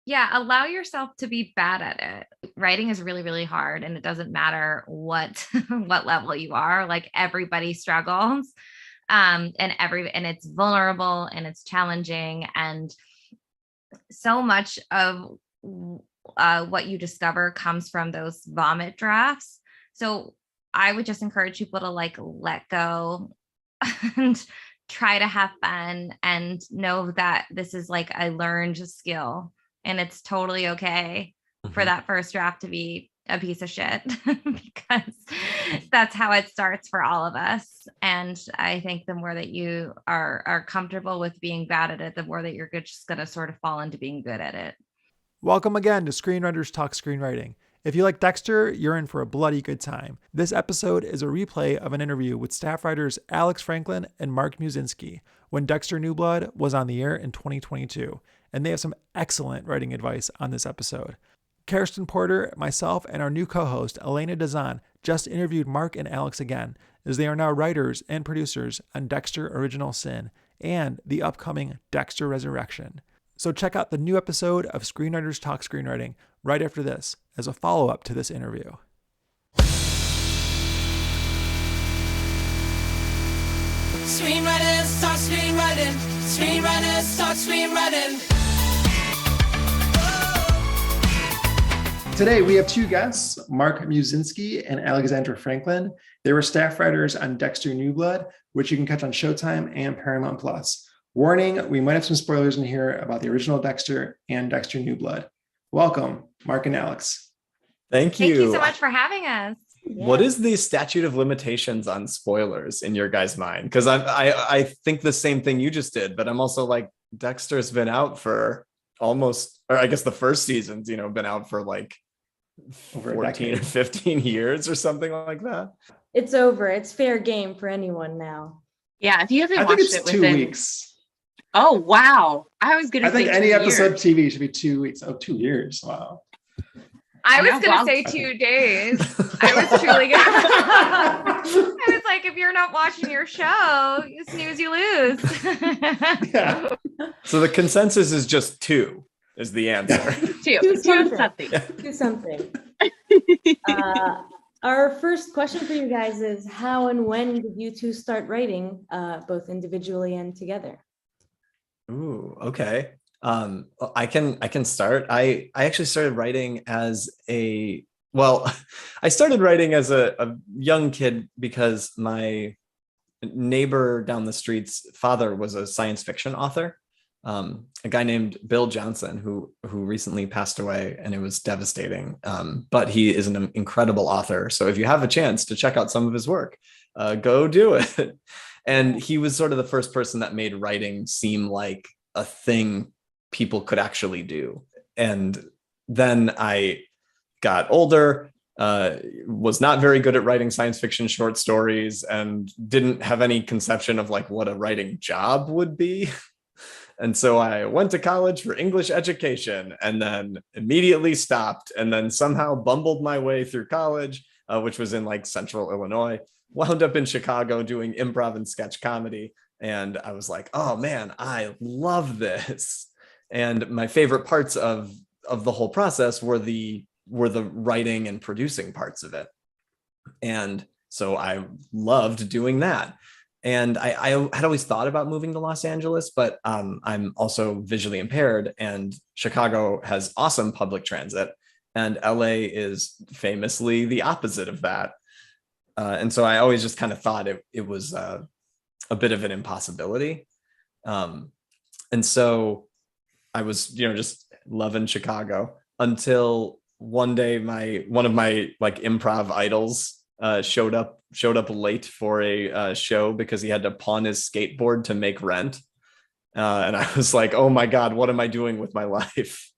Yeah, allow yourself to be bad at it. Writing is really, really hard, and it doesn't matter what what level you are. Like everybody struggles, and it's vulnerable and it's challenging, and so much of what you discover comes from those vomit drafts. So I would just encourage people to like let go and try to have fun and know that this is like a learned skill, and it's totally okay for that first draft to be a piece of shit because that's how it starts for all of us. And I think the more that you are comfortable with being bad at it, the more that you're just going to sort of fall into being good at it. Welcome again to Screenwriters Talk Screenwriting. If you like Dexter, you're in for a bloody good time. This episode is a replay of an interview with staff writers Alex Franklin and Marc Muszynski when Dexter New Blood was on the air in 2022, and they have some excellent writing advice on this episode. Kerstin Porter, myself, and our new co-host, Elena Dazan, just interviewed Marc and Alex again, as they are now writers and producers on Dexter Original Sin and the upcoming Dexter Resurrection. So check out the new episode of Screenwriters Talk Screenwriting right after this, as a follow-up to this interview. Screenwriters Talk Screenwriting. Screenwriters Talk Screenwriting. Today, we have two guests, Marc Muszynski and Alexandra Franklin. They were staff writers on Dexter New Blood, which you can catch on Showtime and Paramount+. Warning, we might have some spoilers in here about the original Dexter and Dexter New Blood. Welcome, Marc and Alex. Thank you. Thank you so much for having us. Yeah. What is the statute of limitations on spoilers in your guys' mind? Because I think the same thing you just did, but I'm also like, Dexter's been out for almost, or I guess the first season's, been out for like over 14 or 15 years or something like that. It's over. It's fair game for anyone now. Yeah, if you haven't I watched think it's it 2 within... weeks. Oh, wow. I was going to say I think any 2 episode years. TV should be 2 weeks. Oh, 2 years. Wow. I was going to say 2 days. I was truly going to. I was like, if you're not watching your show, you snooze, you lose. Yeah. So the consensus is just 2 is the answer. Two something. Do something. Our first question for you guys is, how and when did you two start writing, both individually and together? Ooh, okay. I can start. I actually started writing as I started writing as a young kid because my neighbor down the street's father was a science fiction author. A guy named Bill Johnson, who recently passed away, and it was devastating. But he is an incredible author. So if you have a chance to check out some of his work, go do it. And he was sort of the first person that made writing seem like a thing people could actually do. And then I got older, was not very good at writing science fiction short stories, and didn't have any conception of like what a writing job would be. And so I went to college for English education and then immediately stopped, and then somehow bumbled my way through college, which was in like central Illinois, wound up in Chicago doing improv and sketch comedy. And I was like, oh man, I love this. And my favorite parts of the whole process were the writing and producing parts of it. And so I loved doing that. And I had always thought about moving to Los Angeles, but I'm also visually impaired, and Chicago has awesome public transit, and LA is famously the opposite of that. And so I always just kind of thought it was a bit of an impossibility. And so I was, just loving Chicago until one day one of my like improv idols showed up late for a show because he had to pawn his skateboard to make rent. And I was like, oh my God, what am I doing with my life?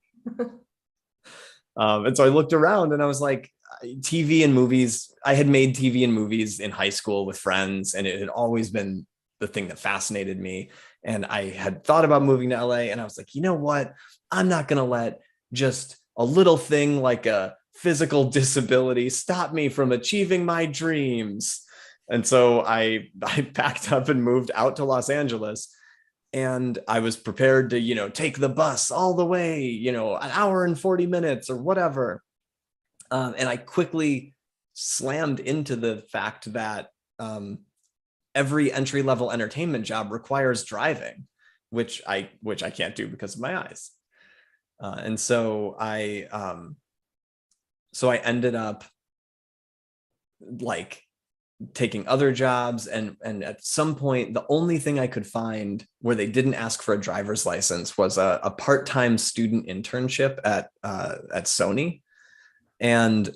And so I looked around and I was like, TV and movies. I had made TV and movies in high school with friends, and it had always been the thing that fascinated me. And I had thought about moving to LA, and I was like, you know what? I'm not going to let just a little thing like a physical disability stop me from achieving my dreams. And so I packed up and moved out to Los Angeles. And I was prepared to, take the bus all the way, an hour and 40 minutes or whatever. And I quickly slammed into the fact that every entry-level entertainment job requires driving, which I can't do because of my eyes. And so I ended up like taking other jobs, and at some point the only thing I could find where they didn't ask for a driver's license was a part-time student internship at Sony. And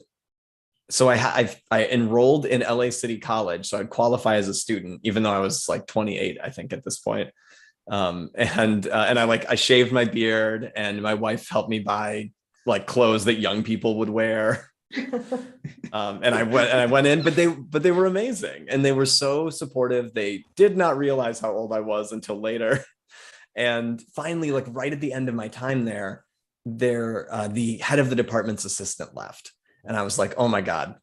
so I enrolled in LA City College, so I'd qualify as a student, even though I was like 28, I think, at this point. And I shaved my beard, and my wife helped me buy like clothes that young people would wear. And I went in, but they were amazing, and they were so supportive. They did not realize how old I was until later. And finally, like right at the end of my time there, the head of the department's assistant left. And I was like, oh my God,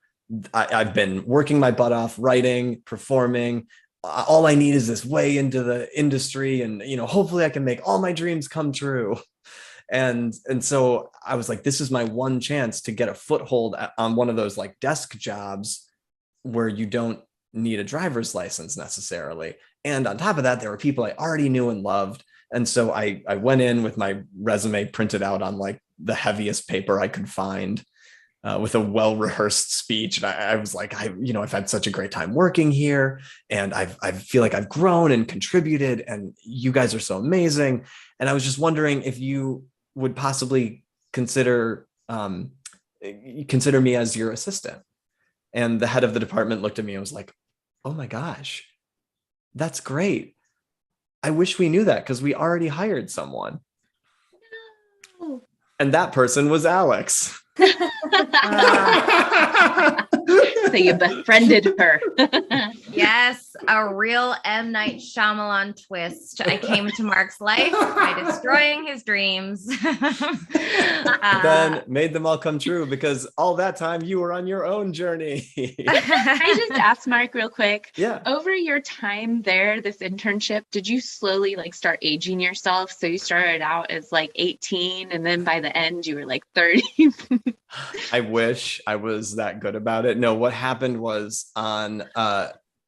I've been working my butt off, writing, performing. All I need is this way into the industry, and hopefully I can make all my dreams come true. And so I was like, this is my one chance to get a foothold on one of those like desk jobs where you don't need a driver's license necessarily. And on top of that, there were people I already knew and loved. And so I went in with my resume printed out on like the heaviest paper I could find, with a well-rehearsed speech. And I was like, I've had such a great time working here, and I feel like I've grown and contributed, and you guys are so amazing. And I was just wondering if you would possibly consider me as your assistant. And the head of the department looked at me and was like, oh my gosh, that's great. I wish we knew that, because we already hired someone. No. And that person was Alex. So you befriended her. Yes, a real M. Night Shyamalan twist. I came into Marc's life by destroying his dreams. Then made them all come true, because all that time you were on your own journey. Can I just ask Marc real quick? Yeah. Over your time there, this internship, did you slowly like start aging yourself? So you started out as like 18, and then by the end you were like 30. I wish I was that good about it. No, what happened was on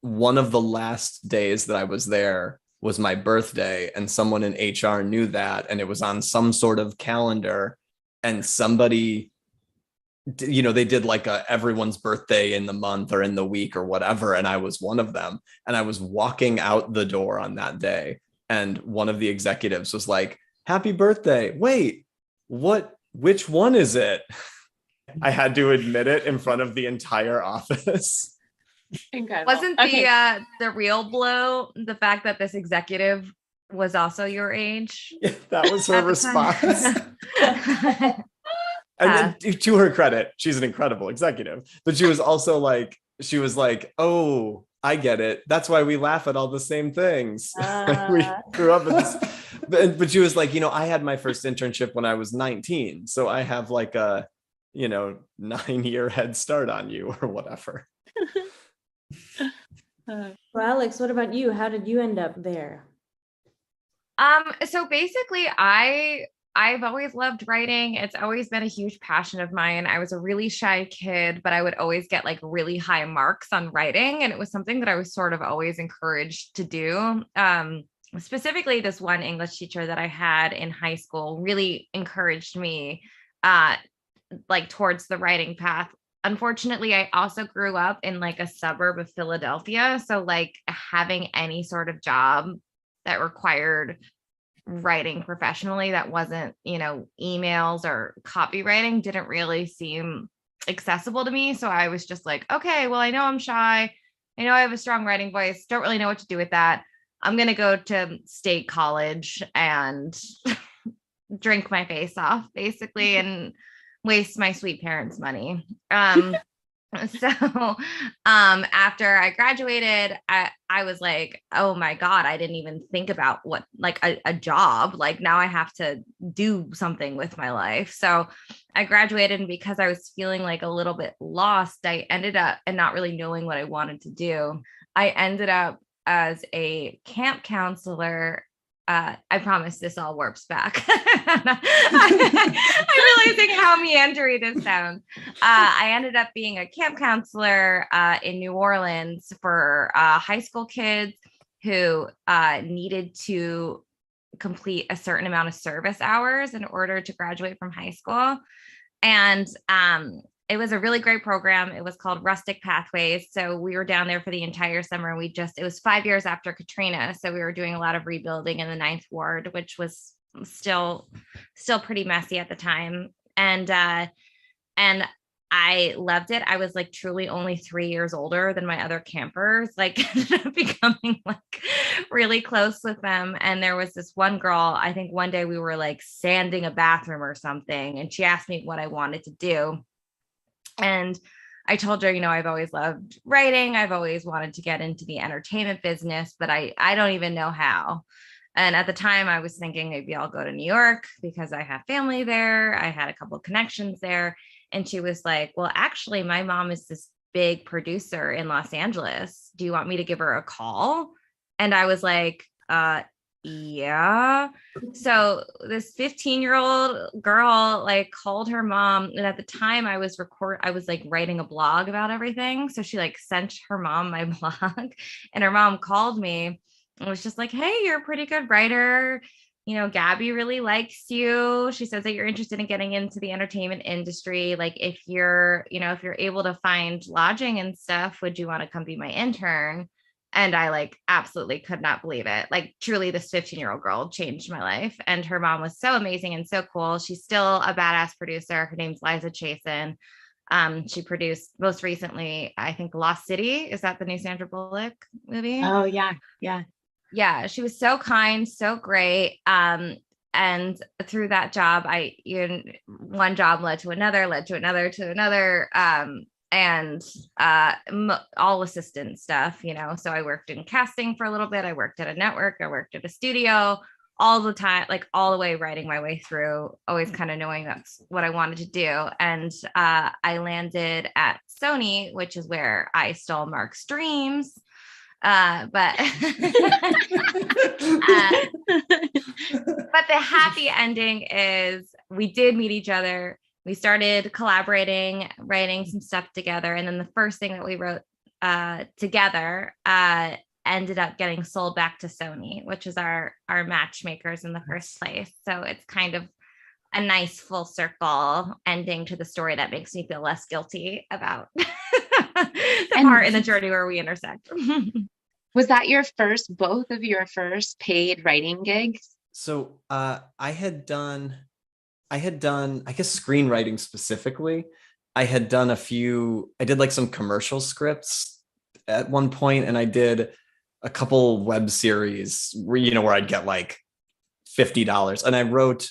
one of the last days that I was there was my birthday, and someone in HR knew that, and it was on some sort of calendar, and somebody, they did like everyone's birthday in the month or in the week or whatever, and I was one of them. And I was walking out the door on that day, and one of the executives was like, happy birthday. Wait, which one is it? I had to admit it in front of the entire office. Incredible. Wasn't the real blow the fact that this executive was also your age? Yeah, that was her response. And then, to her credit, she's an incredible executive, but she was also like, oh, I get it. That's why we laugh at all the same things. We grew up in this. But she was like, I had my first internship when I was 19. So I have like a, 9-year head start on you or whatever. Well, Alex, what about you? How did you end up there? So basically I've always loved writing. It's always been a huge passion of mine. I was a really shy kid, but I would always get like really high marks on writing. And it was something that I was sort of always encouraged to do. Specifically, this one English teacher that I had in high school really encouraged me like towards the writing path. Unfortunately, I also grew up in like a suburb of Philadelphia. So like having any sort of job that required writing professionally that wasn't, emails or copywriting didn't really seem accessible to me. So I was just like, okay, well, I know I'm shy. I know I have a strong writing voice. Don't really know what to do with that. I'm going to go to state college and drink my face off basically and waste my sweet parents' money. So after I graduated, I was like, oh my God, I didn't even think about what like a job. Like now I have to do something with my life. So I graduated, and because I was feeling like a little bit lost, I ended up and not really knowing what I wanted to do. I ended up as a camp counselor I promise this all warps back. I'm realizing how meandering this sounds. I ended up being a camp counselor in New Orleans for high school kids who needed to complete a certain amount of service hours in order to graduate from high school. And it was a really great program. It was called Rustic Pathways. So we were down there for the entire summer. It was 5 years after Katrina. So we were doing a lot of rebuilding in the Ninth Ward, which was still pretty messy at the time. And I loved it. I was like truly only 3 years older than my other campers, like ended up becoming like really close with them. And there was this one girl, I think one day we were like sanding a bathroom or something. And she asked me what I wanted to do. And I told her, I've always loved writing. I've always wanted to get into the entertainment business, but I don't even know how. And at the time I was thinking maybe I'll go to New York because I have family there. I had a couple of connections there. And she was like, well, actually, my mom is this big producer in Los Angeles. Do you want me to give her a call? And I was like, yeah. So this 15-year-old girl like called her mom. And at the time I was like writing a blog about everything. So she like sent her mom my blog, and her mom called me and was just like, hey, you're a pretty good writer. Gabby really likes you. She says that you're interested in getting into the entertainment industry. Like if you're able to find lodging and stuff, would you want to come be my intern? And I like absolutely could not believe it. Like truly this 15-year-old girl changed my life. And her mom was so amazing and so cool. She's still a badass producer. Her name's Liza Chasen. She produced most recently, I think, Lost City. Is that the new Sandra Bullock movie? Oh yeah. Yeah. Yeah. She was so kind, so great. And through that job, one job led to another, and all assistant stuff, so I worked in casting for a little bit. I worked at a network. I worked at a studio all the time, like all the way writing my way through, always kind of knowing that's what I wanted to do. And I landed at Sony, which is where I stole Marc's dreams. But but the happy ending is we did meet each other. We started collaborating, writing some stuff together. And then the first thing that we wrote together ended up getting sold back to Sony, which is our matchmakers in the first place. So it's kind of a nice full circle ending to the story that makes me feel less guilty about the part in the journey where we intersect. Was that both of your first paid writing gigs? So I had done, I guess, screenwriting specifically. I did like some commercial scripts at one point, and I did a couple web series where I'd get like $50. And I wrote,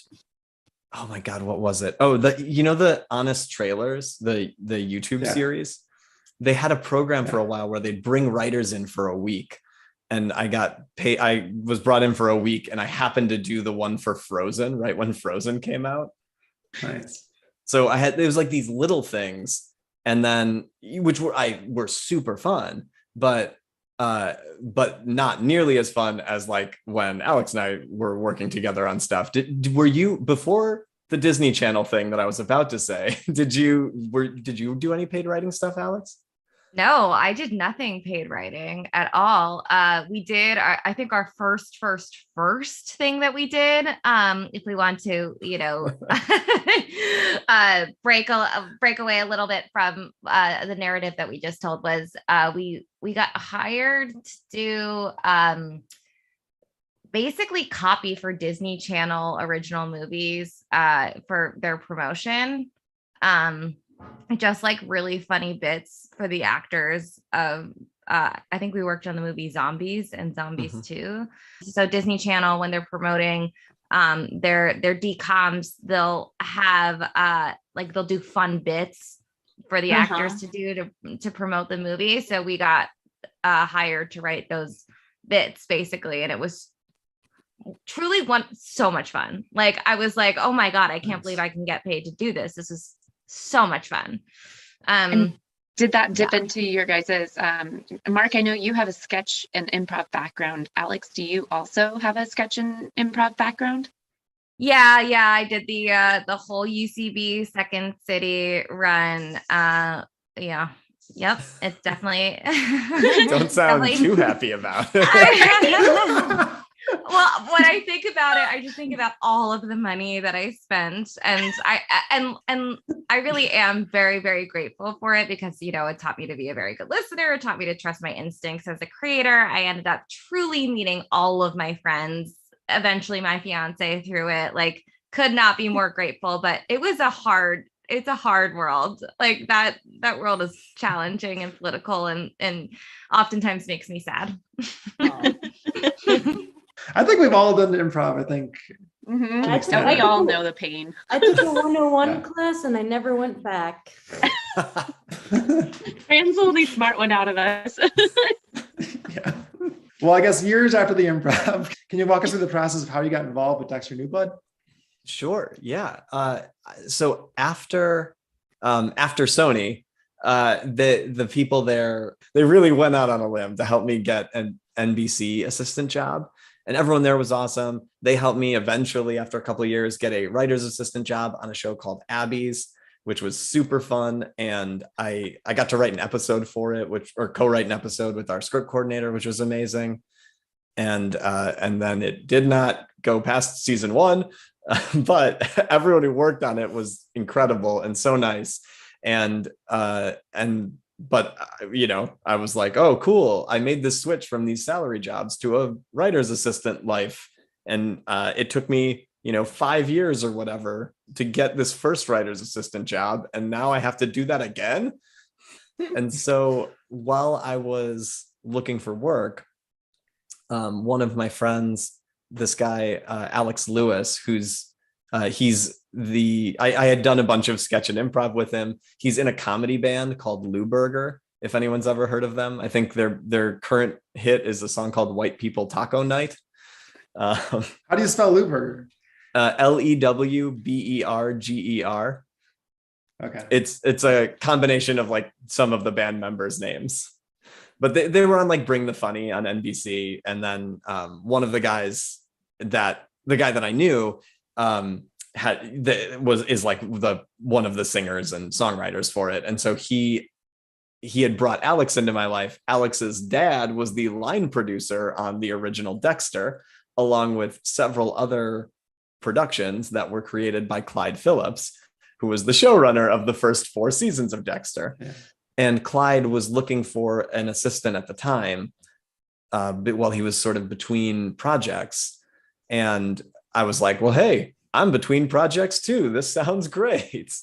oh my God, what was it? Oh, the Honest Trailers, the YouTube series. They had a program for a while where they'd bring writers in for a week. And I got paid. I was brought in for a week, and I happened to do the one for Frozen right when Frozen came out. Nice. So it was like these little things, and then which were super fun, but not nearly as fun as like when Alex and I were working together on stuff. Were you, before the Disney Channel thing that I was about to say, did you do any paid writing stuff, Alex? No, I did nothing paid writing at all. We did, I think our first thing that we did, if we want to, break away a little bit from the narrative that we just told, was we got hired to do basically copy for Disney Channel original movies for their promotion. Just like really funny bits for the actors of I think we worked on the movie Zombies and Zombies 2. So Disney Channel, when they're promoting their DComs, they'll have they'll do fun bits for the actors to do to promote the movie. So we got hired to write those bits basically, and it was truly so much fun. Like I was like, oh my God, I can't believe I can get paid to do this. This is so much fun. And Did that dip into your guys's, Mark, I know you have a sketch and improv background. Alex, do you also have a sketch and improv background? Yeah, I did the whole UCB Second City run. Yeah. Yep. It's definitely Don't sound definitely- too happy about it. Well, when I think about it, I just think about all of the money that I spent, and I really am very, very grateful for it because, you know, it taught me to be a very good listener. It taught me to trust my instincts as a creator. I ended up truly meeting all of my friends, eventually my fiance through it. Like, could not be more grateful, but it's a hard world. Like that world is challenging and political and oftentimes makes me sad. I think we've all done improv. I think. Mm-hmm. We all know the pain. I took a 101 class and I never went back. Ransel the smart one out of us. Yeah. Well, I guess years after the improv, can you walk us through the process of how you got involved with Dexter New Blood? Sure. Yeah. So after Sony, the people there, they really went out on a limb to help me get an NBC assistant job. And everyone there was awesome. They helped me eventually, after a couple of years, get a writer's assistant job on a show called Abby's, which was super fun. And I got to write an episode for it, or co-write an episode with our script coordinator, which was amazing. And then it did not go past season 1, but everyone who worked on it was incredible and so nice. But you know, I was like, oh, cool. I made this switch from these salary jobs to a writer's assistant life. And it took me, 5 years or whatever to get this first writer's assistant job. And now I have to do that again. And so while I was looking for work, one of my friends, this guy, Alex Lewis, I had done a bunch of sketch and improv with him. He's in a comedy band called Lou Burger, if anyone's ever heard of them. I think their current hit is a song called White People Taco Night. How do you spell Lou Burger? Lewberger. Okay. It's a combination of like some of the band members' names. But they were on like Bring the Funny on NBC. And then one of the guys the guy that I knew is like one of the singers and songwriters for it. And so he had brought Alex into my life. Alex's dad was the line producer on the original Dexter, along with several other productions that were created by Clyde Phillips, who was the showrunner of the first 4 seasons of Dexter. Yeah. And Clyde was looking for an assistant at the time, while he was sort of between projects. And I was like, well, hey, I'm between projects too. This sounds great.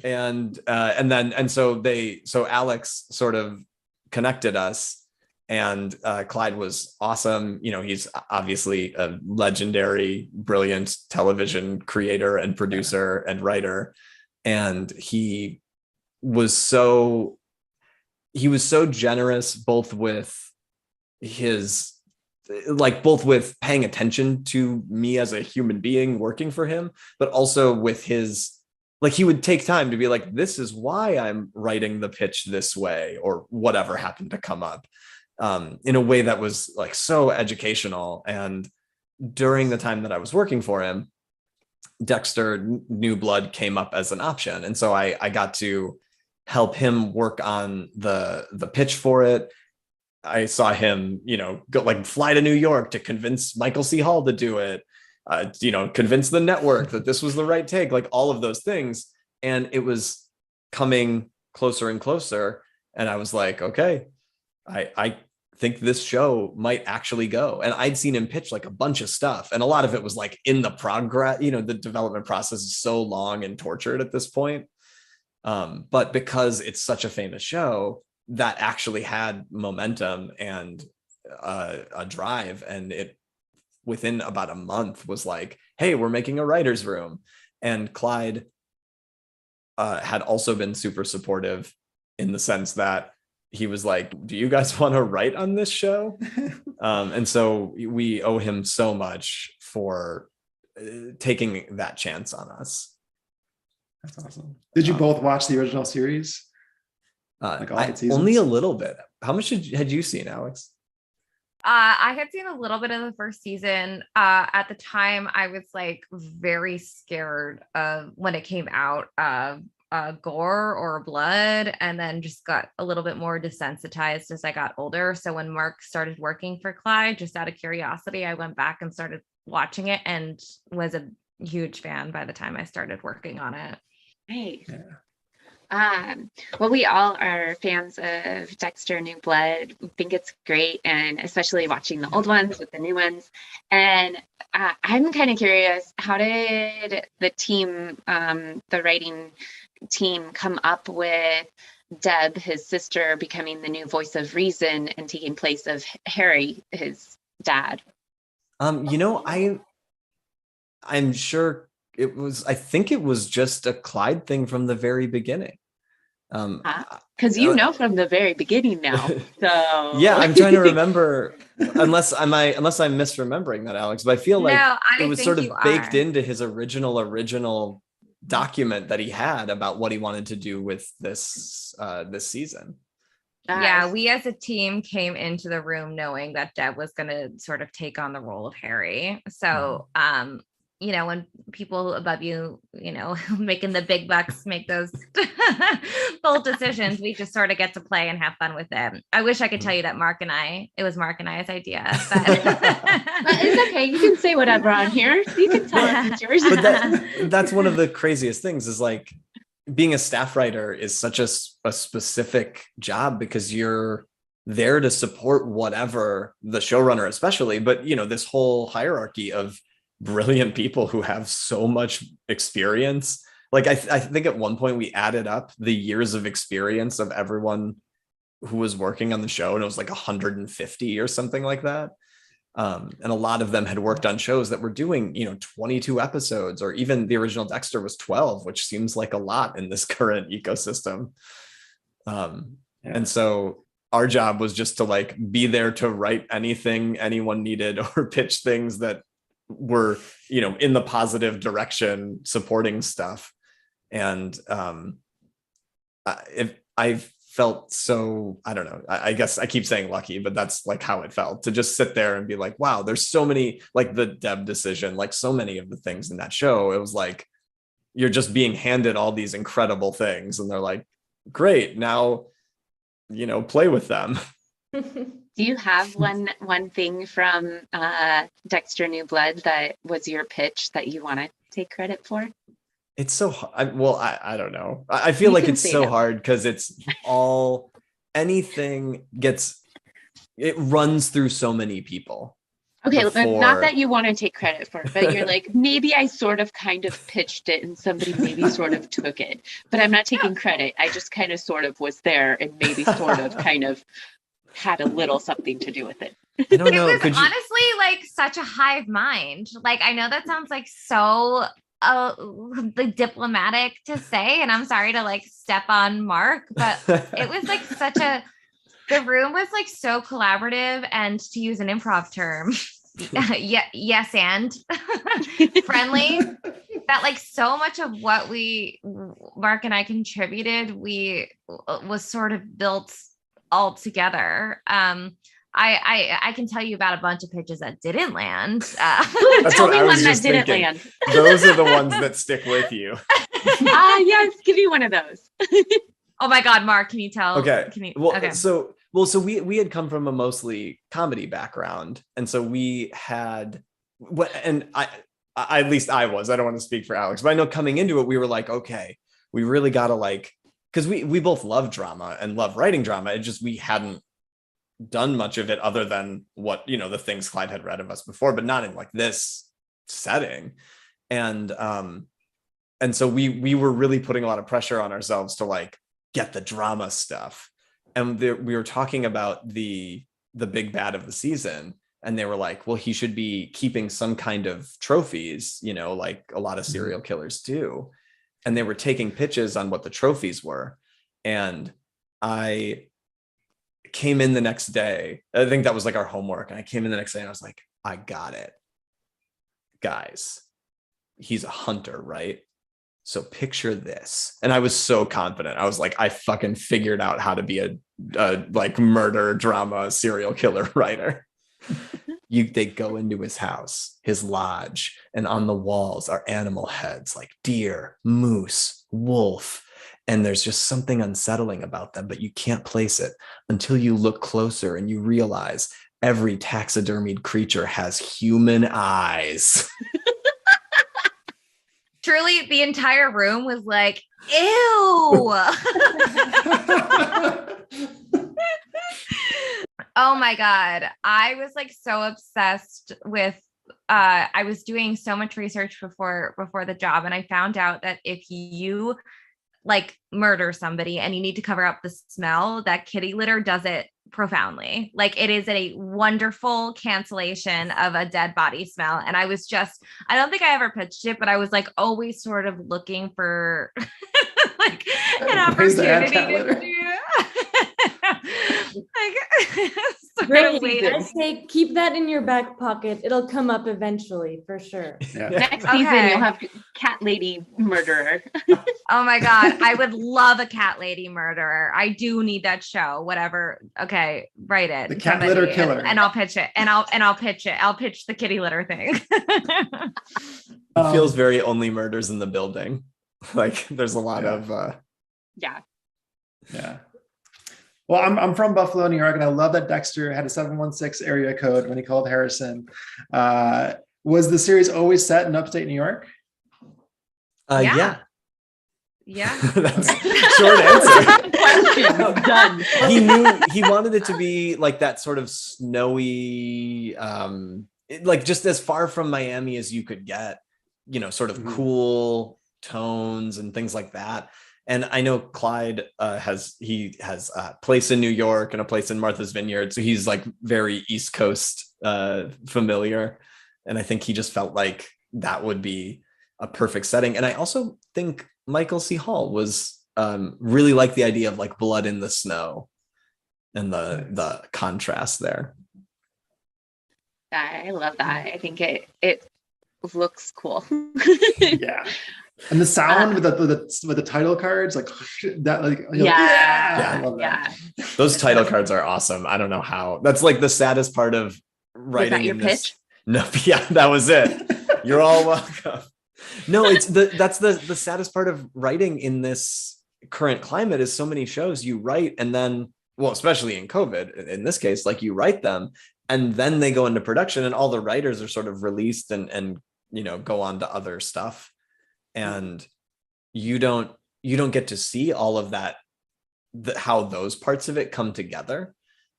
So Alex sort of connected us, and Clyde was awesome. He's obviously a legendary, brilliant television creator and producer and writer. And he was so generous, both with paying attention to me as a human being working for him, but also with he would take time to be like, this is why I'm writing the pitch this way, or whatever happened to come up, in a way that was like so educational. And during the time that I was working for him, Dexter New Blood came up as an option. And so I got to help him work on the pitch for it. I saw him, fly to New York to convince Michael C. Hall to do it, convince the network that this was the right take, like all of those things. And it was coming closer and closer. And I was like, okay, I think this show might actually go. And I'd seen him pitch like a bunch of stuff. And a lot of it was like in the progress, the development process is so long and tortured at this point. But because it's such a famous show, that actually had momentum and a drive, and it within about a month was like, hey, we're making a writer's room. And Clyde had also been super supportive in the sense that he was like, do you guys want to write on this show? And so we owe him so much for taking that chance on us. That's awesome. Did you both watch the original series? Like all 8 seasons? Only a little bit. How much had you seen, Alex? I had seen a little bit of the first season. At the time, I was like very scared of when it came out of gore or blood, and then just got a little bit more desensitized as I got older. So when Marc started working for Clyde, just out of curiosity, I went back and started watching it and was a huge fan by the time I started working on it. Nice. Yeah. Well, we all are fans of Dexter New Blood. We think it's great, and especially watching the old ones with the new ones. And I'm kind of curious, how did the team, the writing team, come up with Deb, his sister, becoming the new voice of reason and taking place of Harry, his dad? I'm sure I think it was just a Clyde thing from the very beginning. Because from the very beginning now. So yeah, I'm trying to remember, unless I'm misremembering that, Alex, but I feel like it was sort of baked into his original document that he had about what he wanted to do with this season. Yeah, we as a team came into the room knowing that Deb was going to sort of take on the role of Harry. So, when people above you, making the big bucks make those bold decisions, we just sort of get to play and have fun with it. I wish I could tell you that it was Marc and I's idea, but it's okay. You can say whatever on here. You can tell us it's yours. But that's one of the craziest things is like being a staff writer is such a specific job because you're there to support whatever the showrunner, especially, but this whole hierarchy of brilliant people who have so much experience. Like I think at one point we added up the years of experience of everyone who was working on the show, and it was like 150 or something like that. And a lot of them had worked on shows that were doing 22 episodes, or even the original Dexter was 12, which seems like a lot in this current ecosystem. And so our job was just to like be there to write anything anyone needed or pitch things that were in the positive direction, supporting stuff. And if I've felt so, I don't know, I guess I keep saying lucky, but that's like how it felt to just sit there and be like, wow, there's so many, like the Deb decision, like so many of the things in that show. It was like you're just being handed all these incredible things, and they're like, great, now play with them. Do you have one thing from Dexter New Blood that was your pitch that you want to take credit for? It's so hard. Well, I don't know. I feel like it's so hard because it's all, anything it runs through so many people. Okay, not that you want to take credit for it, but you're like, maybe I sort of kind of pitched it and somebody maybe sort of took it, but I'm not taking credit. I just kind of sort of was there and maybe sort of kind of had a little something to do with it. I don't know. It was honestly like such a hive mind. Like, I know that sounds like so like diplomatic to say, and I'm sorry to like step on Marc, but it was like the room was like so collaborative, and to use an improv term, yes and friendly, that like so much of what Marc and I contributed, was sort of built all together. I can tell you about a bunch of pitches that didn't land. Tell me one that didn't land. Those are the ones that stick with you. Yes, give me one of those. Oh my God, Marc, can you tell? Okay. Okay. So we had come from a mostly comedy background, and so we had and I at least I don't want to speak for Alex, but I know coming into it we were like, okay, we really got to like, because we both love drama and love writing drama. It just we hadn't done much of it other than what the things Clyde had read of us before, but not in like this setting. And so we were really putting a lot of pressure on ourselves to like get the drama stuff. And we were talking about the big bad of the season, and they were like, well, he should be keeping some kind of trophies, like a lot of serial killers do. And they were taking pitches on what the trophies were. And I came in the next day. I think that was like our homework. And I came in the next day and I was like, I got it. Guys, he's a hunter, right? So picture this. And I was so confident. I was like, I fucking figured out how to be a like murder drama serial killer writer. They go into his house, his lodge, and on the walls are animal heads like deer, moose, wolf. And there's just something unsettling about them, but you can't place it until you look closer and you realize every taxidermied creature has human eyes. Truly, the entire room was like, ew. Oh my God. I was like so obsessed with, I was doing so much research before the job. And I found out that if you like murder somebody and you need to cover up the smell, that kitty litter does it profoundly. Like it is a wonderful cancellation of a dead body smell. And I don't think I ever pitched it, but I was like always sort of looking for like an opportunity to do Great. I say keep that in your back pocket. It'll come up eventually for sure. Yeah. Next season, you'll have cat lady murderer. Oh my God. I would love a cat lady murderer. I do need that show, whatever. Okay. Write it. The cat litter killer. And I'll pitch it. And I'll pitch it. I'll pitch the kitty litter thing. It feels very Only Murders in the Building. Like there's a lot of Yeah. Well, I'm from Buffalo, New York, and I love that Dexter had a 716 area code when he called Harrison. Was the series always set in upstate New York? Yeah. That's Short answer. Question done. He wanted it to be like that sort of snowy, like just as far from Miami as you could get, sort of cool tones and things like that. And I know Clyde has a place in New York and a place in Martha's Vineyard. So he's like very East Coast familiar. And I think he just felt like that would be a perfect setting. And I also think Michael C. Hall was really like the idea of like blood in the snow and the contrast there. I love that. I think it looks cool. Yeah. And the sound with the title cards, like that, like yeah. I love that. Yeah. Those title cards are awesome. I don't know how. That's like the saddest part of writing. Was that your pitch? No, yeah, that was it. You're all welcome. No, that's the saddest part of writing in this current climate is so many shows you write and then, well, especially in COVID, in this case, like you write them and then they go into production and all the writers are sort of released and go on to other stuff. And you don't get to see all of that, how those parts of it come together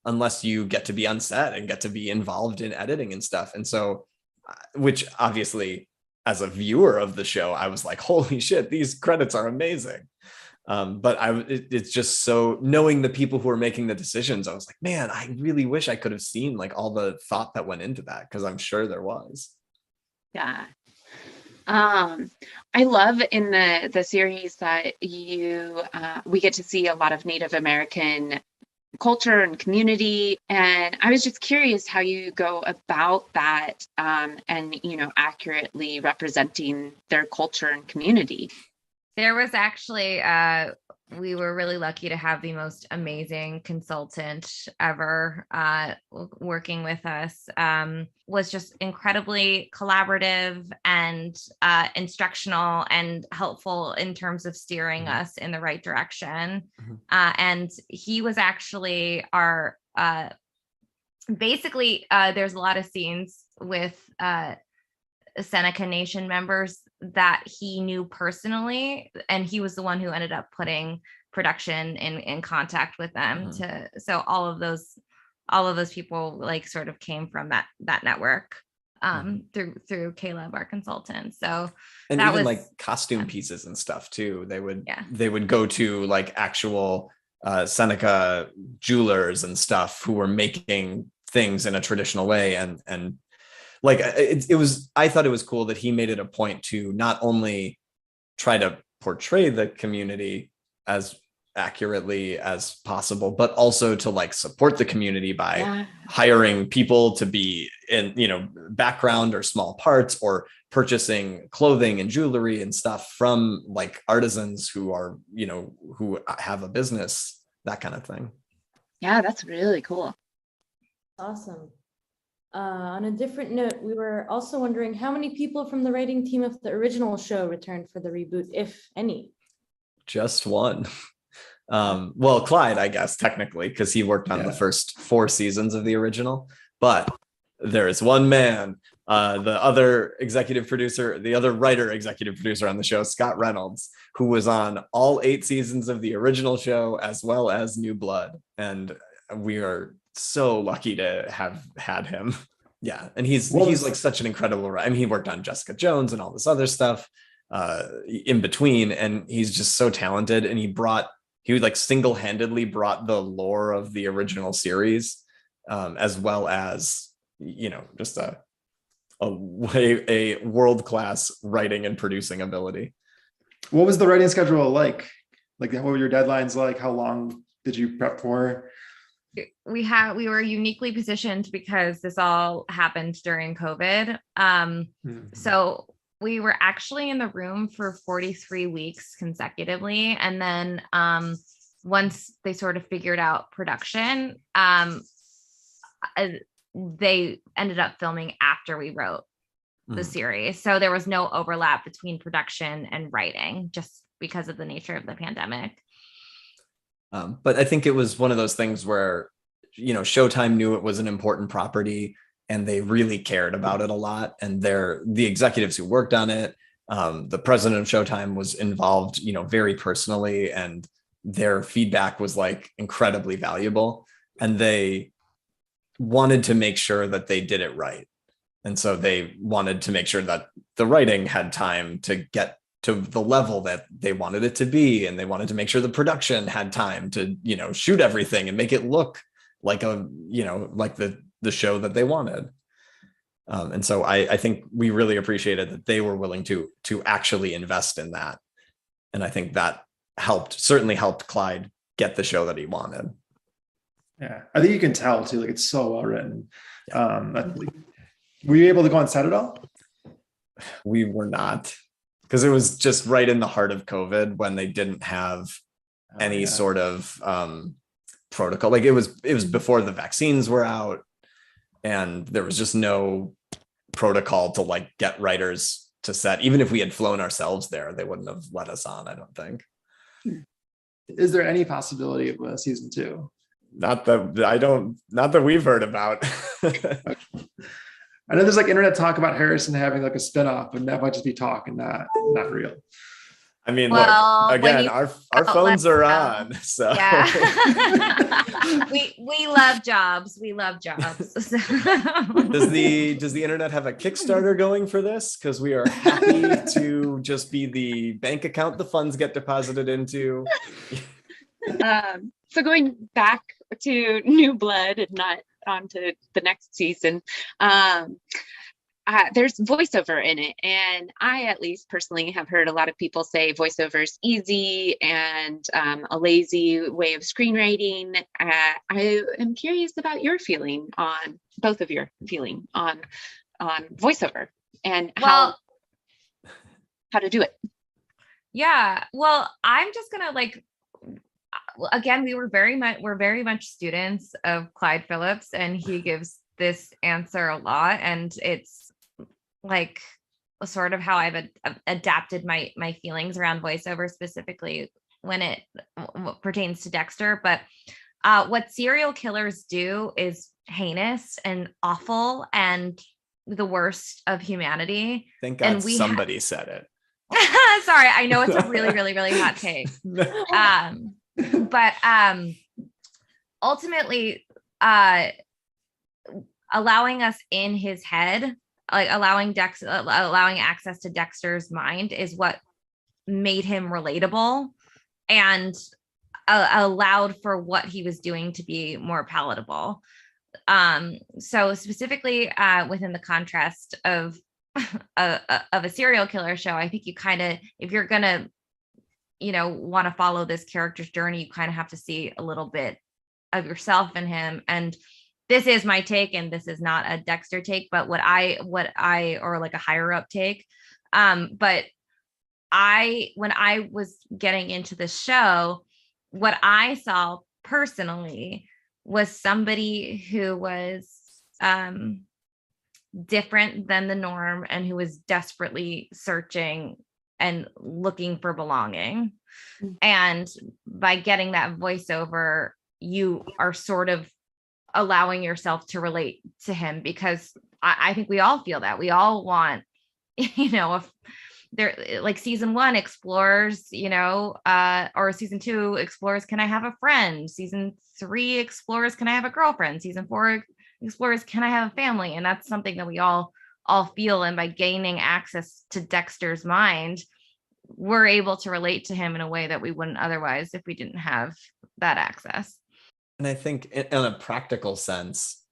unless you get to be on set and get to be involved in editing and stuff. And so, which obviously as a viewer of the show, I was like, holy shit, these credits are amazing. But it's just so knowing the people who are making the decisions, I was like, man, I really wish I could have seen like all the thought that went into that. Cause I'm sure there was. Yeah. I love in the series that we get to see a lot of Native American culture and community. And I was just curious how you go about that and, accurately representing their culture and community. There was actually, we were really lucky to have the most amazing consultant ever working with us. Was just incredibly collaborative and instructional and helpful in terms of steering us in the right direction. And he was actually our, basically, there's a lot of scenes with Seneca Nation members that he knew personally, and he was the one who ended up putting production in contact with them. So all of those people like sort of came from that network through Caleb, our consultant. So and that even was like costume pieces and stuff too. They would go to like actual Seneca jewelers and stuff who were making things in a traditional way, and like I thought it was cool that he made it a point to not only try to portray the community as accurately as possible, but also to like support the community by hiring people to be in, background or small parts, or purchasing clothing and jewelry and stuff from like artisans who are, who have a business, that kind of thing. Yeah, that's really cool. Awesome. On a different note, we were also wondering how many people from the writing team of the original show returned for the reboot, if any? Just one. Well, Clyde, I guess, technically, because he worked on the first 4 seasons of the original. But there is one man, the other writer executive producer on the show, Scott Reynolds, who was on all 8 seasons of the original show, as well as New Blood. And we are so lucky to have had him. Yeah. And he's like such an incredible writer. I mean, he worked on Jessica Jones and all this other stuff in between. And he's just so talented. And he like single-handedly brought the lore of the original series, as well as, just a world-class writing and producing ability. What was the writing schedule like? Like, what were your deadlines like? How long did you prep for? We were uniquely positioned because this all happened during COVID. So we were actually in the room for 43 weeks consecutively. And then once they sort of figured out production, they ended up filming after we wrote the series. So there was no overlap between production and writing just because of the nature of the pandemic. But I think it was one of those things where, Showtime knew it was an important property and they really cared about it a lot. And the executives who worked on it, the president of Showtime was involved, very personally, and their feedback was like incredibly valuable. And they wanted to make sure that they did it right. And so they wanted to make sure that the writing had time to get to the level that they wanted it to be. And they wanted to make sure the production had time to, shoot everything and make it look like like the show that they wanted. And so I think we really appreciated that they were willing to actually invest in that. And I think that certainly helped Clyde get the show that he wanted. Yeah, I think you can tell too, like it's so well written. Were you able to go on set at all? We were not, because it was just right in the heart of COVID when they didn't have any sort of protocol. Like it was before the vaccines were out, and there was just no protocol to like get writers to set. Even if we had flown ourselves there, they wouldn't have let us on, I don't think. Is there any possibility of a season 2? Not that we've heard about. I know there's like internet talk about Harrison having like a spinoff, and that might just be talk and not real. I mean, look, again, our phones are on, so yeah. we love jobs. We love jobs. Does the internet have a Kickstarter going for this? Because we are happy to just be the bank account the funds get deposited into. So going back to New Blood and not on to the next season, there's voiceover in it. And I, at least personally, have heard a lot of people say voiceover is easy and a lazy way of screenwriting. I am curious about your feeling on, both of your feeling on voiceover and how to do it. Yeah. Well, I'm just going to again, we're very much students of Clyde Phillips, and he gives this answer a lot. And it's like sort of how I've adapted my feelings around voiceover, specifically when it pertains to Dexter. But what serial killers do is heinous and awful and the worst of humanity. Thank God somebody said it. Sorry, I know it's a really, really, really hot take. But ultimately, allowing us in his head, like allowing access to Dexter's mind, is what made him relatable and allowed for what he was doing to be more palatable. So specifically within the contrast of a serial killer show, I think you kind of, if you're gonna want to follow this character's journey, you kind of have to see a little bit of yourself in him. And this is my take and this is not a Dexter take, but what I or like a higher up take. But when I was getting into the show, what I saw personally was somebody who was different than the norm and who was desperately searching and looking for belonging. And by getting that voiceover, you are sort of allowing yourself to relate to him, because I think we all feel that. We all want, if there, like season 1 explores, or season 2 explores, can I have a friend? Season 3 explores, can I have a girlfriend? Season 4 explores, can I have a family? And that's something that we all feel. And by gaining access to Dexter's mind, we're able to relate to him in a way that we wouldn't otherwise if we didn't have that access. And I think in a practical sense,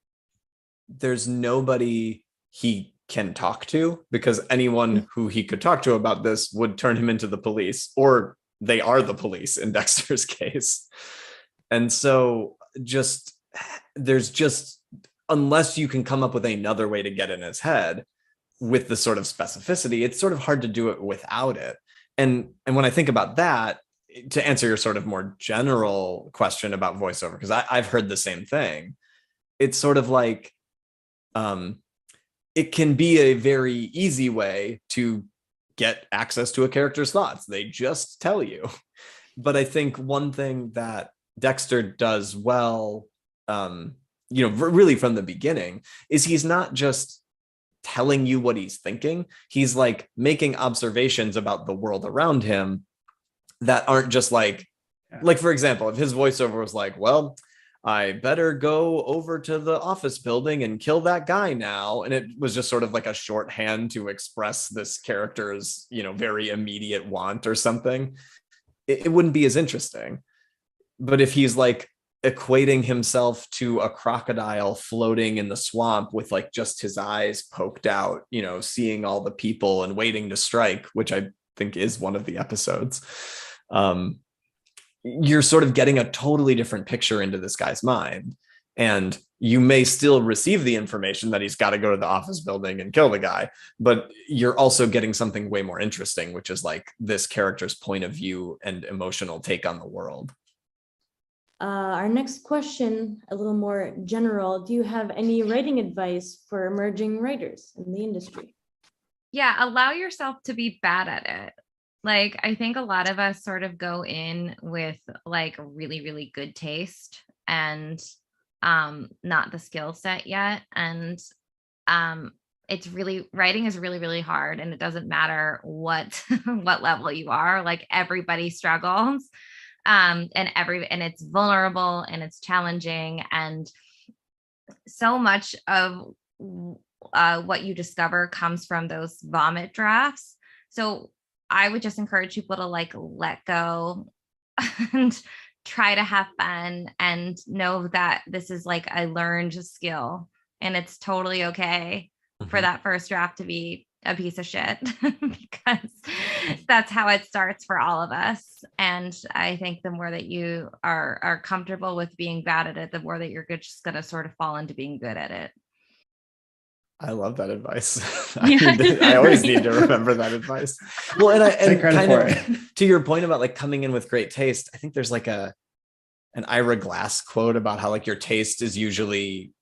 there's nobody he can talk to, because anyone who he could talk to about this would turn him into the police, or they are the police in Dexter's case. And so there's just, unless you can come up with another way to get in his head with the sort of specificity, it's sort of hard to do it without it. And when I think about that, to answer your sort of more general question about voiceover, because I've heard the same thing, it's sort of like, it can be a very easy way to get access to a character's thoughts. They just tell you. But I think one thing that Dexter does well, really from the beginning, is he's not just telling you what he's thinking. He's like making observations about the world around him that aren't just like, for example, if his voiceover was like, well, I better go over to the office building and kill that guy now. And it was just sort of like a shorthand to express this character's, very immediate want or something, it wouldn't be as interesting. But if he's like equating himself to a crocodile floating in the swamp with like just his eyes poked out, seeing all the people and waiting to strike, which I think is one of the episodes, you're sort of getting a totally different picture into this guy's mind. And you may still receive the information that he's got to go to the office building and kill the guy, but you're also getting something way more interesting, which is like this character's point of view and emotional take on the world. Our next question, a little more general. Do you have any writing advice for emerging writers in the industry? Yeah, allow yourself to be bad at it. Like, I think a lot of us sort of go in with like really, really good taste and not the skill set yet. And writing is really, really hard. And it doesn't matter what level you are, like everybody struggles. And it's vulnerable and it's challenging. And so much of what you discover comes from those vomit drafts. So I would just encourage people to like let go and try to have fun and know that this is like a learned skill, and it's totally okay for that first draft to be a piece of shit because that's how it starts for all of us. And I think the more that you are comfortable with being bad at it, the more that you're just going to sort of fall into being good at it. I love that advice. I always need to remember that advice. Well, and kind of to your point about like coming in with great taste, I think there's like an Ira Glass quote about how like your taste is usually,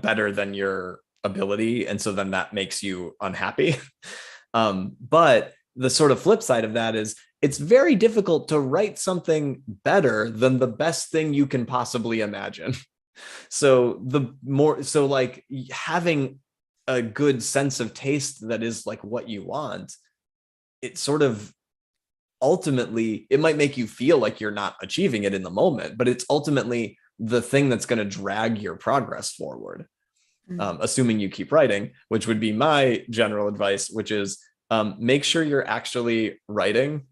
better than your ability. And so then that makes you unhappy. But the sort of flip side of that is it's very difficult to write something better than the best thing you can possibly imagine. So like having a good sense of taste that is like what you want, it sort of ultimately, it might make you feel like you're not achieving it in the moment, but it's ultimately the thing that's going to drag your progress forward. Assuming you keep writing, which would be my general advice, which is make sure you're actually writing.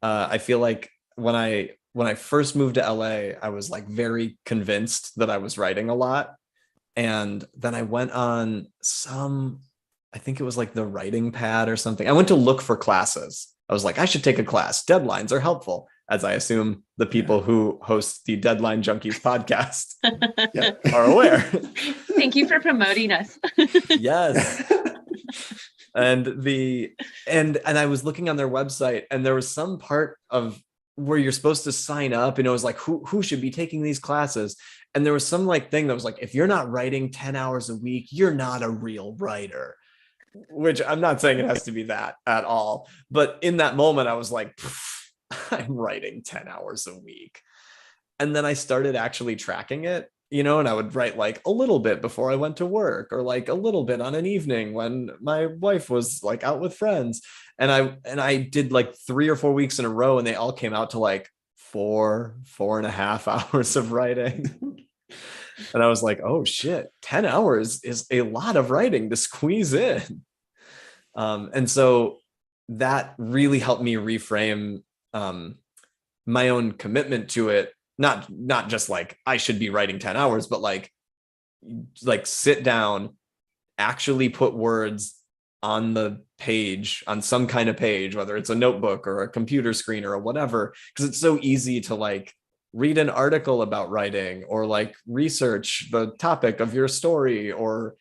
I feel like when I first moved to LA, I was like very convinced that I was writing a lot. And then I went on I think it was like the writing pad or something. I went to look for classes. I was like, I should take a class. Deadlines are helpful. as I assume the people who host the Deadline Junkies podcast Yeah. are aware. Thank you for promoting us. Yes. And I was looking on their website, and there was some part of where you're supposed to sign up, and it was like, who should be taking these classes? And there was some like thing that was like, if you're not writing 10 hours a week, you're not a real writer, which I'm not saying it has to be that at all. But in that moment, I was like, I'm writing 10 hours a week. And then I started actually tracking it, and I would write like a little bit before I went to work, or like a little bit on an evening when my wife was like out with friends. And I did like 3 or 4 weeks in a row, and they all came out to like 4.5 hours of writing. And I was like, oh shit, 10 hours is a lot of writing to squeeze in. And so that really helped me reframe my own commitment to it. Not just like I should be writing 10 hours, but like sit down, actually put words on the page, on some kind of page, whether it's a notebook or a computer screen or whatever, because it's so easy to like read an article about writing, or like research the topic of your story, or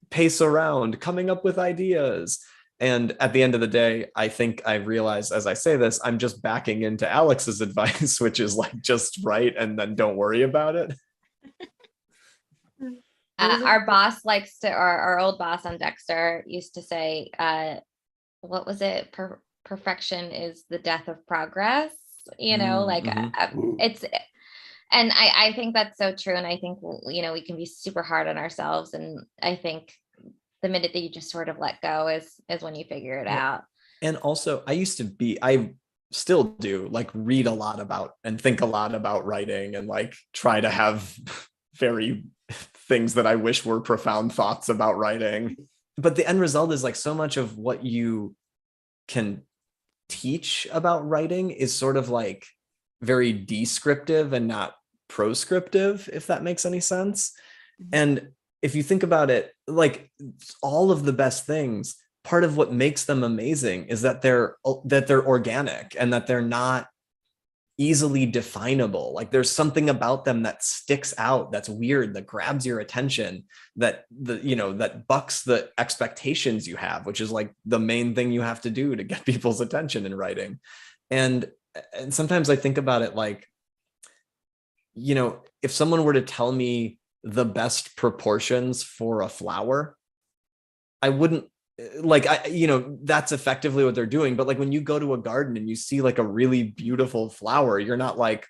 pace around coming up with ideas. And at the end of the day, I think I realize as I say this, I'm just backing into Alex's advice, which is like, just write and then don't worry about it. Our boss likes to, our old boss on Dexter used to say, what was it? Perfection is the death of progress, it's, and I think that's so true. And I think, we can be super hard on ourselves. And I think the minute that you just sort of let go is when you figure it out. And also I still do like read a lot about and think a lot about writing, and like try to have very things that I wish were profound thoughts about writing. But the end result is like, so much of what you can teach about writing is sort of like very descriptive and not proscriptive, if that makes any sense. And if you think about it, like all of the best things, part of what makes them amazing is that they're organic, and that they're not easily definable. Like there's something about them that sticks out, that's weird, that grabs your attention, that that bucks the expectations you have, which is like the main thing you have to do to get people's attention in writing. And sometimes I think about it like, if someone were to tell me the best proportions for a flower, I wouldn't like, that's effectively what they're doing. But like when you go to a garden and you see like a really beautiful flower, you're not like,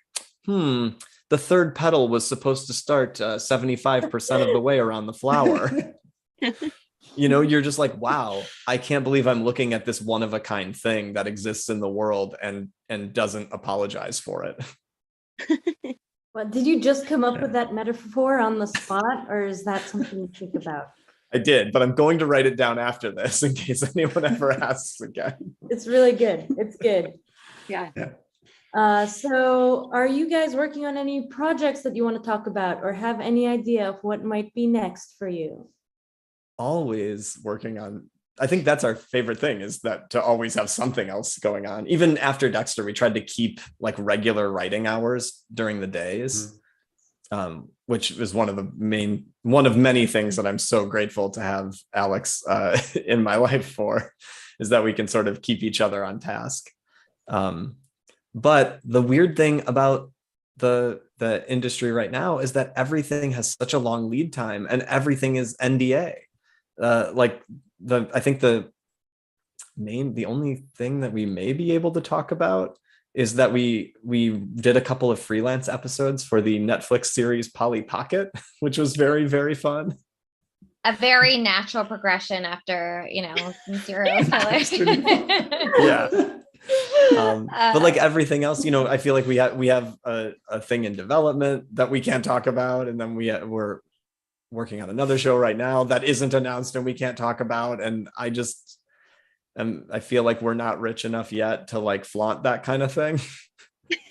the third petal was supposed to start 75% of the way around the flower. You're just like, wow, I can't believe I'm looking at this one of a kind thing that exists in the world and doesn't apologize for it. Well, did you just come up with that metaphor on the spot, or is that something you think about? I did, but I'm going to write it down after this in case anyone ever asks again. It's really good. It's good. Yeah. So are you guys working on any projects that you want to talk about, or have any idea of what might be next for you? Always working on, I think that's our favorite thing, is that to always have something else going on. Even after Dexter, we tried to keep like regular writing hours during the days. Which is one of many things that I'm so grateful to have Alex in my life for, is that we can sort of keep each other on task. But the weird thing about the industry right now is that everything has such a long lead time, and everything is NDA. I think the only thing that we may be able to talk about is that we did a couple of freelance episodes for the Netflix series Polly Pocket, which was very, very fun. A very natural progression after, some serial killers. Yeah. But like everything else, I feel like we have a thing in development that we can't talk about. And then we're working on another show right now that isn't announced and we can't talk about. And I feel like we're not rich enough yet to like flaunt that kind of thing.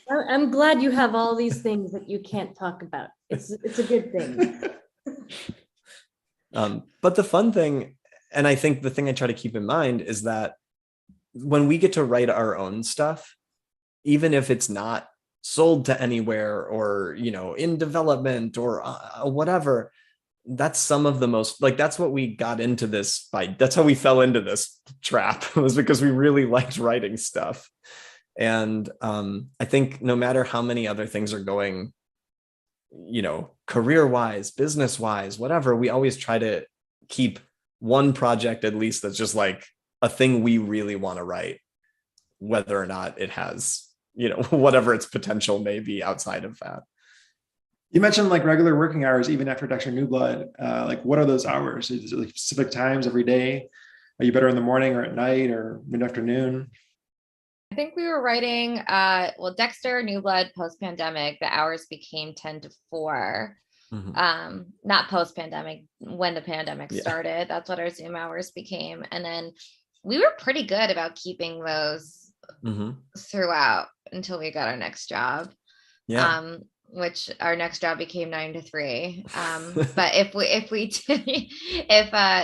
I'm glad you have all these things that you can't talk about. It's a good thing. But the fun thing, and I think the thing I try to keep in mind, is that when we get to write our own stuff, even if it's not sold to anywhere or, you know, in development or whatever. That's some of the most, like, that's what we got into this by, that's how we fell into this trap, was because we really liked writing stuff. And I think no matter how many other things are going, you know, career wise, business wise, whatever, we always try to keep one project at least that's just like a thing we really want to write, whether or not it has, you know, whatever its potential may be outside of that. You mentioned like regular working hours, even after Dexter New Blood. Like, what are those hours? Is it like specific times every day? Are you better in the morning or at night or mid-afternoon? I think we were writing, Dexter New Blood post-pandemic, the hours became 10 to 4. Not post-pandemic, when the pandemic started. That's what our Zoom hours became. And then we were pretty good about keeping those throughout until we got our next job. Which our next job became 9 to 3. But if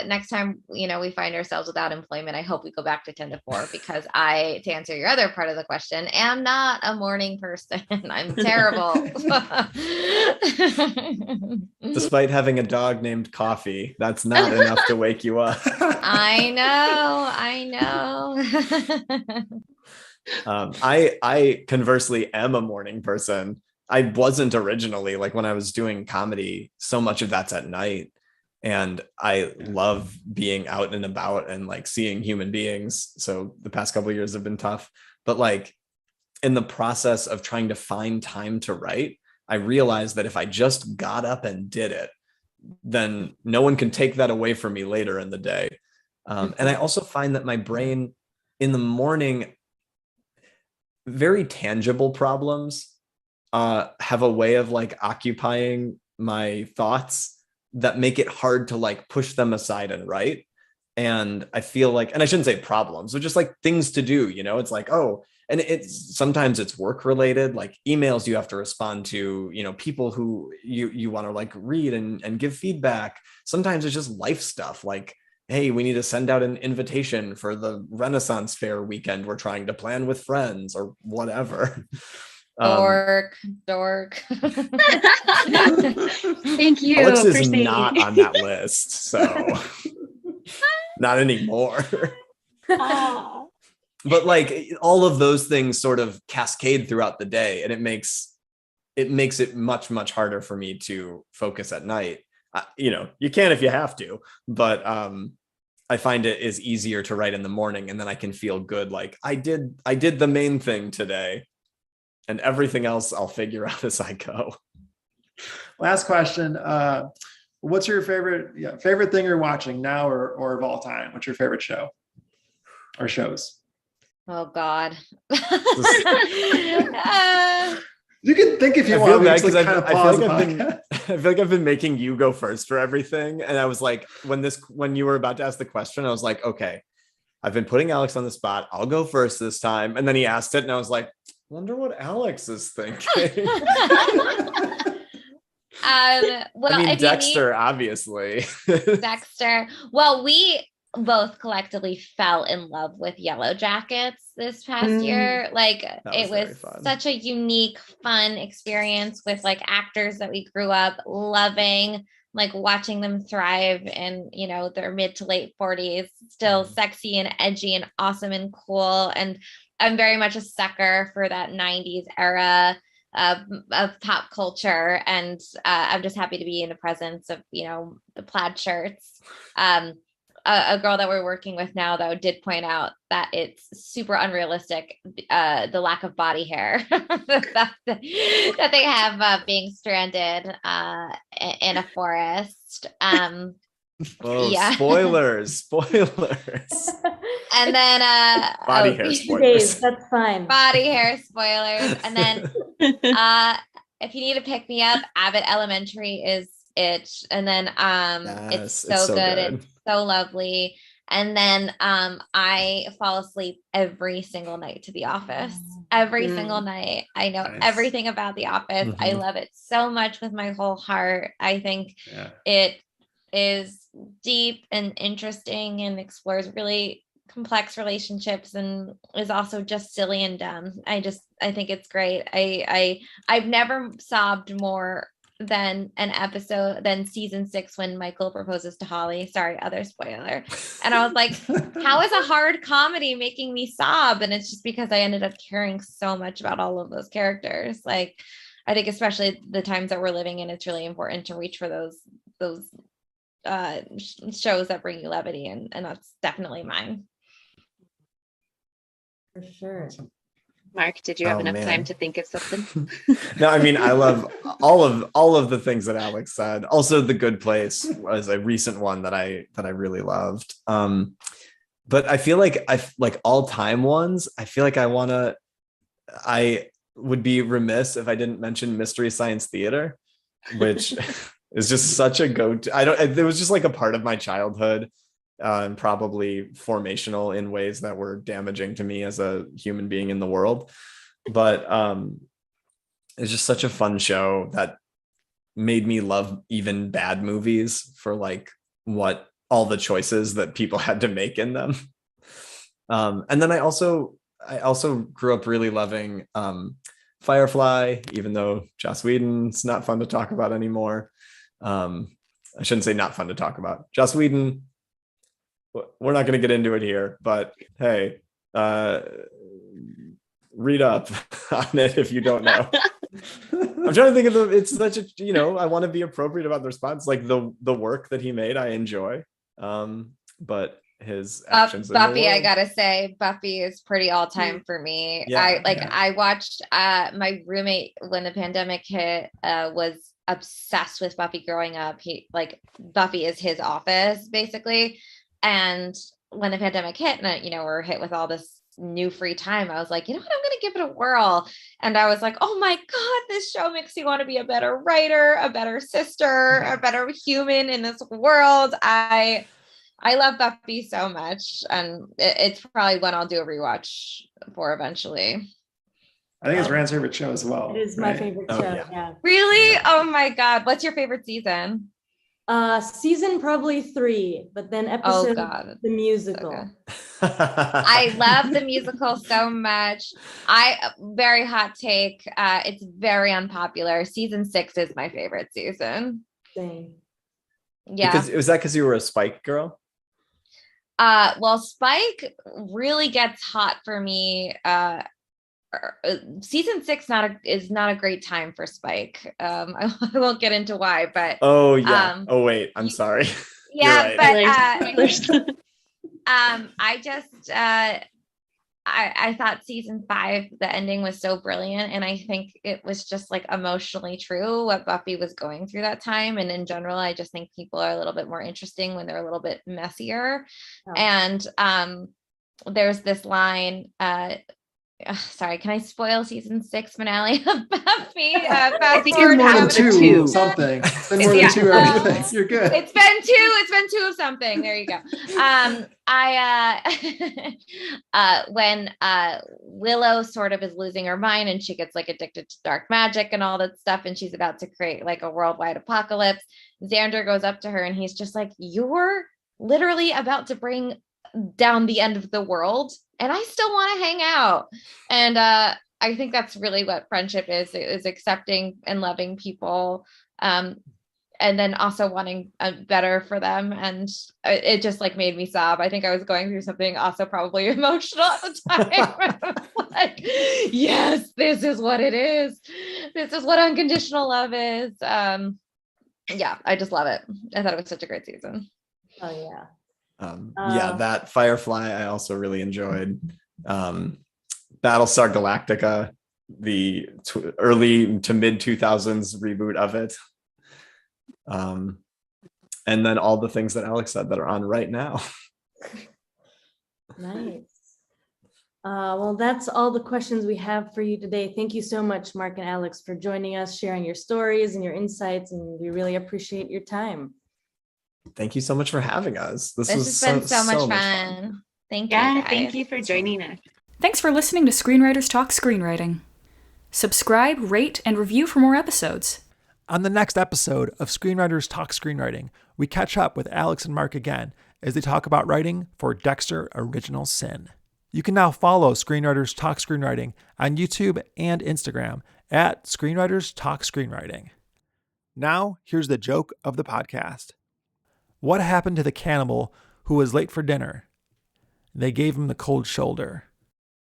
next time, you know, we find ourselves without employment, I hope we go back to 10 to 4, because to answer your other part of the question, am not a morning person. I'm terrible. Despite having a dog named Coffee, that's not enough to wake you up. I know. I conversely am a morning person. I wasn't originally, like when I was doing comedy, so much of that's at night. And I love being out and about and like seeing human beings. So the past couple of years have been tough, but like in the process of trying to find time to write, I realized that if I just got up and did it, then no one can take that away from me later in the day. And I also find that my brain in the morning, very tangible problems have a way of like occupying my thoughts that make it hard to like push them aside and write. And I feel like, and I shouldn't say problems, but just like things to do, you know, it's like, oh, and sometimes it's work related, like emails you have to respond to, you know, people who you want to like read and give feedback. Sometimes it's just life stuff like, hey, we need to send out an invitation for the Renaissance Fair weekend we're trying to plan with friends or whatever. Dork. Thank you. Alex is not on that list, so not anymore. But like all of those things sort of cascade throughout the day, and it makes it much, much harder for me to focus at night. You know, you can if you have to, but I find it is easier to write in the morning, and then I can feel good. Like I did the main thing today. And everything else I'll figure out as I go. Last question. What's your favorite thing you're watching now or of all time? What's your favorite show or shows? Oh God. You can think if you want. I feel like I've been making you go first for everything. And I was like, when you were about to ask the question, I was like, okay, I've been putting Alex on the spot. I'll go first this time. And then he asked it and I was like, wonder what Alex is thinking. Dexter, obviously. Dexter. Well, we both collectively fell in love with Yellow Jackets this past year. Like it was such a unique, fun experience with like actors that we grew up loving, like watching them thrive in, you know, their mid to late 40s, still sexy and edgy and awesome and cool. And I'm very much a sucker for that 90s era of pop culture. And I'm just happy to be in the presence of, you know, the plaid shirts. A girl that we're working with now, though, did point out that it's super unrealistic, the lack of body hair that they have being stranded in a forest. Spoilers. And then body hair spoilers. That's fine. Body hair spoilers. And then if you need to pick me up, Abbott Elementary is it. And then it's so good. It's so lovely. And then I fall asleep every single night to The Office. Every single night. I know everything about The Office. I love it so much with my whole heart. I think it is deep and interesting and explores really complex relationships and is also just silly and dumb. I think it's great. I've never sobbed more than season 6 when Michael proposes to Holly. Sorry, other spoiler. And I was like, how is a hard comedy making me sob? And it's just because I ended up caring so much about all of those characters. Like, I think especially the times that we're living in, it's really important to reach for those shows that bring you levity, and that's definitely mine. For sure. Mark, did you have enough time to think of something? No, I mean, I love all of the things that Alex said. Also, The Good Place was a recent one that I really loved. But I feel like all time ones, I feel like I would be remiss if I didn't mention Mystery Science Theater, which is just such a go-to. It was just like a part of my childhood. And probably formational in ways that were damaging to me as a human being in the world. But it's just such a fun show that made me love even bad movies for like what all the choices that people had to make in them. And then I also grew up really loving Firefly, even though Joss Whedon's not fun to talk about anymore. I shouldn't say not fun to talk about. Joss Whedon, we're not going to get into it here, but hey, read up on it if you don't know. I'm trying to think of it's such a, I want to be appropriate about the response. Like the work that he made, I enjoy. But his actions Buffy, I gotta say, Buffy is pretty all-time for me. Yeah, I watched my roommate when the pandemic hit was obsessed with Buffy growing up. Buffy is his Office basically. And when the pandemic hit and, we're hit with all this new free time, I was like, you know what, I'm going to give it a whirl. And I was like, oh my God, this show makes you want to be a better writer, a better sister, a better human in this world. I love Buffy so much. And it's probably one I'll do a rewatch for eventually. I think it's Rand's favorite show as well. It is my favorite show. Yeah. Really? Yeah. Oh my God. What's your favorite season? Season probably 3, but then episode the musical. Okay. I love the musical so much. Very hot take. It's very unpopular. Season 6 is my favorite season. Same. Yeah. Was that because you were a Spike girl? Well, Spike really gets hot for me. Season 6 is not a great time for Spike. I won't get into why, but wait, I'm sorry. Yeah, but I thought season 5, the ending was so brilliant, and I think it was just like emotionally true what Buffy was going through that time. And in general, I just think people are a little bit more interesting when they're a little bit messier. Oh. And there's this line. Sorry, can I spoil season 6 finale of Buffy? I think you're more than 2 something. It's been more than 2 everything. You're good. It's been 2 of something. There you go. When Willow sort of is losing her mind and she gets like addicted to dark magic and all that stuff, and she's about to create like a worldwide apocalypse, Xander goes up to her and he's just like, "You're literally about to bring down the end of the world, and I still want to hang out." And I think that's really what friendship is accepting and loving people, and then also wanting better for them. And it just like made me sob. I think I was going through something also probably emotional at the time. Like, yes, this is what it is. This is what unconditional love is. Yeah, I just love it. I thought it was such a great season. Oh yeah. That Firefly I also really enjoyed. Battlestar Galactica, the early to mid 2000s reboot of it, and then all the things that Alex said that are on right now. Nice. Well, that's all the questions we have for you today. Thank you so much, Marc and Alex, for joining us, sharing your stories and your insights, and we really appreciate your time. Thank you so much for having us. This has been so much fun. Thank you. Yeah, thank you for joining us. Thanks for listening to Screenwriters Talk Screenwriting. Subscribe, rate, and review for more episodes. On the next episode of Screenwriters Talk Screenwriting, we catch up with Alex and Marc again as they talk about writing for Dexter Original Sin. You can now follow Screenwriters Talk Screenwriting on YouTube and Instagram at Screenwriters Talk Screenwriting. Now, here's the joke of the podcast. What happened to the cannibal who was late for dinner? They gave him the cold shoulder.